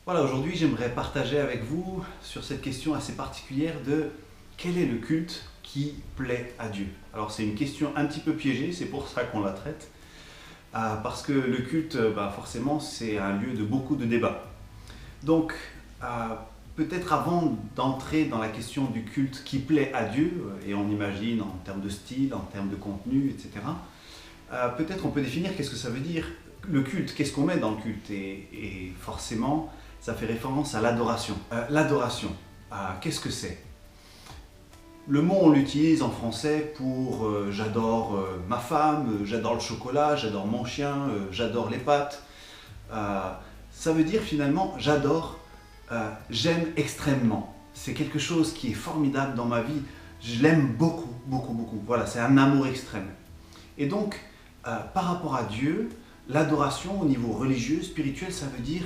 Voilà, aujourd'hui j'aimerais partager avec vous sur cette question assez particulière de quel est le culte qui plaît à Dieu. Alors c'est une question un petit peu piégée, c'est pour ça qu'on la traite, parce que le culte, forcément, c'est un lieu de beaucoup de débats. Donc, euh, peut-être avant d'entrer dans la question du culte qui plaît à Dieu, et on imagine en termes de style, en termes de contenu, etc., peut-être on peut définir qu'est-ce que ça veut dire le culte, qu'est-ce qu'on met dans le culte, et forcément, ça fait référence à l'adoration. L'adoration, qu'est-ce que c'est? Le mot, on l'utilise en français pour j'adore ma femme, j'adore le chocolat, j'adore mon chien, j'adore les pâtes. Ça veut dire finalement j'adore, j'aime extrêmement. C'est quelque chose qui est formidable dans ma vie. Je l'aime beaucoup, beaucoup, beaucoup. Voilà, c'est un amour extrême. Et donc, par rapport à Dieu, l'adoration au niveau religieux, spirituel, ça veut dire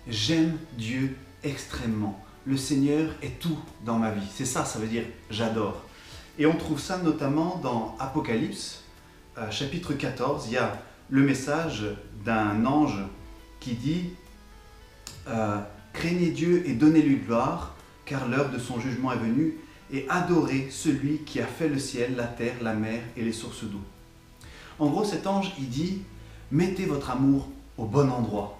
j'aime Dieu extrêmement. Le Seigneur est tout dans ma vie. C'est ça, ça veut dire j'adore. Et on trouve ça notamment dans Apocalypse, chapitre 14. Il y a le message d'un ange qui dit craignez Dieu et donnez-lui gloire, car l'heure de son jugement est venue, et adorez celui qui a fait le ciel, la terre, la mer et les sources d'eau. En gros, cet ange, il dit mettez votre amour au bon endroit.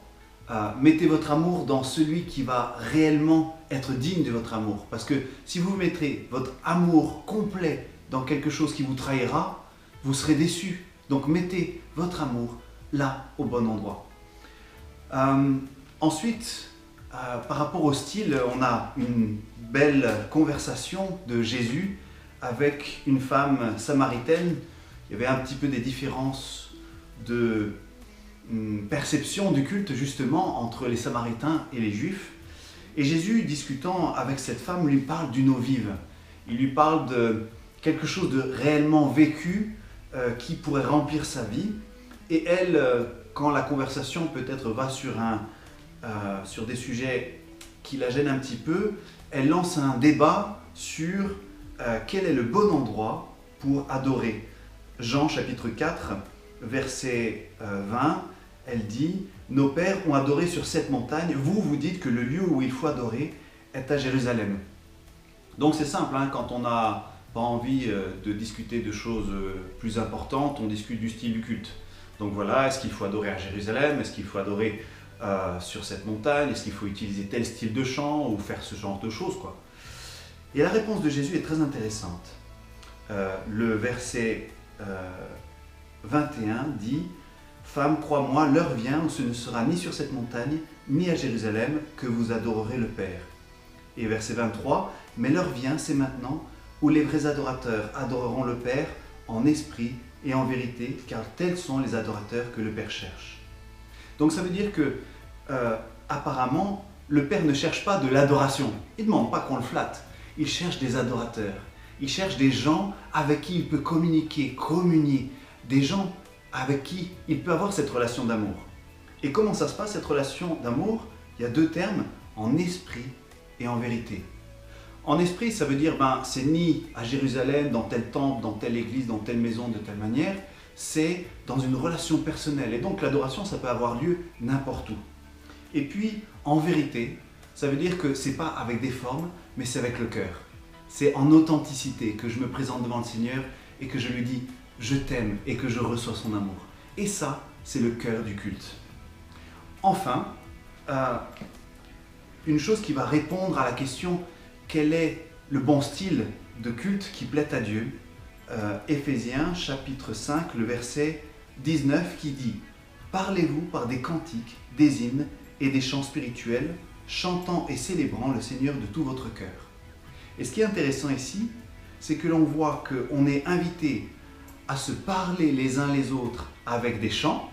Mettez votre amour dans celui qui va réellement être digne de votre amour. Parce que si vous mettrez votre amour complet dans quelque chose qui vous trahira, vous serez déçu. Donc mettez votre amour là, au bon endroit. Ensuite, par rapport au style, on a une belle conversation de Jésus avec une femme samaritaine. Il y avait un petit peu des différences de perception du culte justement entre les Samaritains et les Juifs. Et Jésus, discutant avec cette femme, lui parle d'une eau vive. Il lui parle de quelque chose de réellement vécu qui pourrait remplir sa vie. Et elle, quand la conversation peut-être va sur des sujets qui la gênent un petit peu, elle lance un débat sur quel est le bon endroit pour adorer. Jean chapitre 4, verset 20, elle dit « Nos pères ont adoré sur cette montagne, vous dites que le lieu où il faut adorer est à Jérusalem. » Donc c'est simple, quand on n'a pas envie de discuter de choses plus importantes, on discute du style du culte. Donc voilà, est-ce qu'il faut adorer à Jérusalem? Est-ce qu'il faut adorer sur cette montagne? Est-ce qu'il faut utiliser tel style de chant ou faire ce genre de choses, quoi. Et la réponse de Jésus est très intéressante. Le verset 21 dit « Femme, crois-moi, l'heure vient où ce ne sera ni sur cette montagne, ni à Jérusalem que vous adorerez le Père. » Et verset 23 « Mais l'heure vient, c'est maintenant, où les vrais adorateurs adoreront le Père en esprit et en vérité, car tels sont les adorateurs que le Père cherche. » Donc ça veut dire que, apparemment, le Père ne cherche pas de l'adoration. Il ne demande pas qu'on le flatte. Il cherche des adorateurs. Il cherche des gens avec qui il peut communiquer, communier. Des gens avec qui il peut avoir cette relation d'amour. Et comment ça se passe, cette relation d'amour? Il y a deux termes, en esprit et en vérité. En esprit, ça veut dire, c'est ni à Jérusalem, dans tel temple, dans telle église, dans telle maison, de telle manière, c'est dans une relation personnelle. Et donc l'adoration, ça peut avoir lieu n'importe où. Et puis, en vérité, ça veut dire que c'est pas avec des formes, mais c'est avec le cœur. C'est en authenticité que je me présente devant le Seigneur et que je lui dis « je t'aime » et que je reçois son amour. Et ça, c'est le cœur du culte. Enfin, une chose qui va répondre à la question « quel est le bon style de culte qui plaît à Dieu ?» Éphésiens chapitre 5, le verset 19 qui dit « Parlez-vous par des cantiques, des hymnes et des chants spirituels, chantant et célébrant le Seigneur de tout votre cœur. » Et ce qui est intéressant ici, c'est que l'on voit qu'on est invité à se parler les uns les autres avec des chants.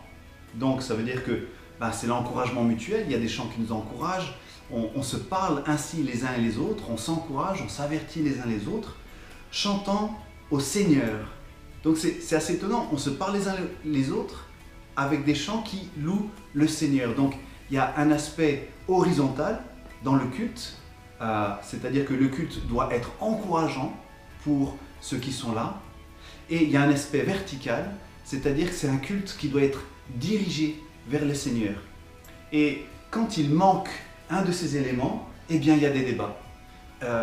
Donc ça veut dire que c'est l'encouragement mutuel, il y a des chants qui nous encouragent, on se parle ainsi les uns et les autres, on s'encourage, on s'avertit les uns les autres, chantant au Seigneur. Donc c'est assez étonnant, on se parle les uns les autres avec des chants qui louent le Seigneur. Donc il y a un aspect horizontal dans le culte, c'est-à-dire que le culte doit être encourageant pour ceux qui sont là, et il y a un aspect vertical, c'est-à-dire que c'est un culte qui doit être dirigé vers le Seigneur. Et quand il manque un de ces éléments, eh bien il y a des débats.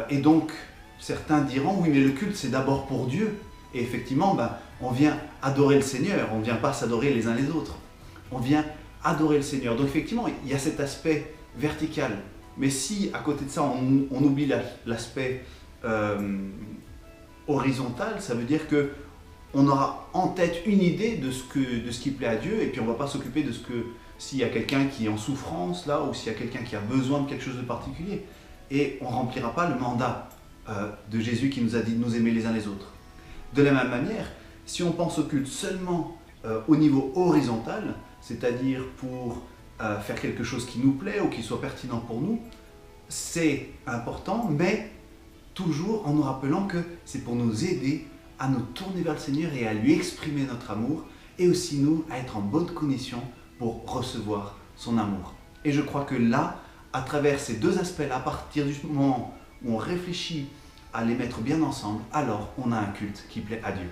Et donc certains diront, oui mais le culte c'est d'abord pour Dieu. Et effectivement, on vient adorer le Seigneur, on ne vient pas s'adorer les uns les autres. On vient adorer le Seigneur. Donc effectivement, il y a cet aspect vertical. Mais si à côté de ça, on oublie l'aspect horizontal, ça veut dire que on aura en tête une idée de ce qui plaît à Dieu, et puis on ne va pas s'occuper de s'il y a quelqu'un qui est en souffrance là, ou s'il y a quelqu'un qui a besoin de quelque chose de particulier. Et on ne remplira pas le mandat de Jésus qui nous a dit de nous aimer les uns les autres. De la même manière, si on pense au culte seulement au niveau horizontal, c'est-à-dire pour faire quelque chose qui nous plaît ou qui soit pertinent pour nous, c'est important, mais toujours en nous rappelant que c'est pour nous aider à nous tourner vers le Seigneur et à lui exprimer notre amour, et aussi nous à être en bonne condition pour recevoir son amour. Et je crois que là, à travers ces deux aspects-là, à partir du moment où on réfléchit à les mettre bien ensemble, alors on a un culte qui plaît à Dieu.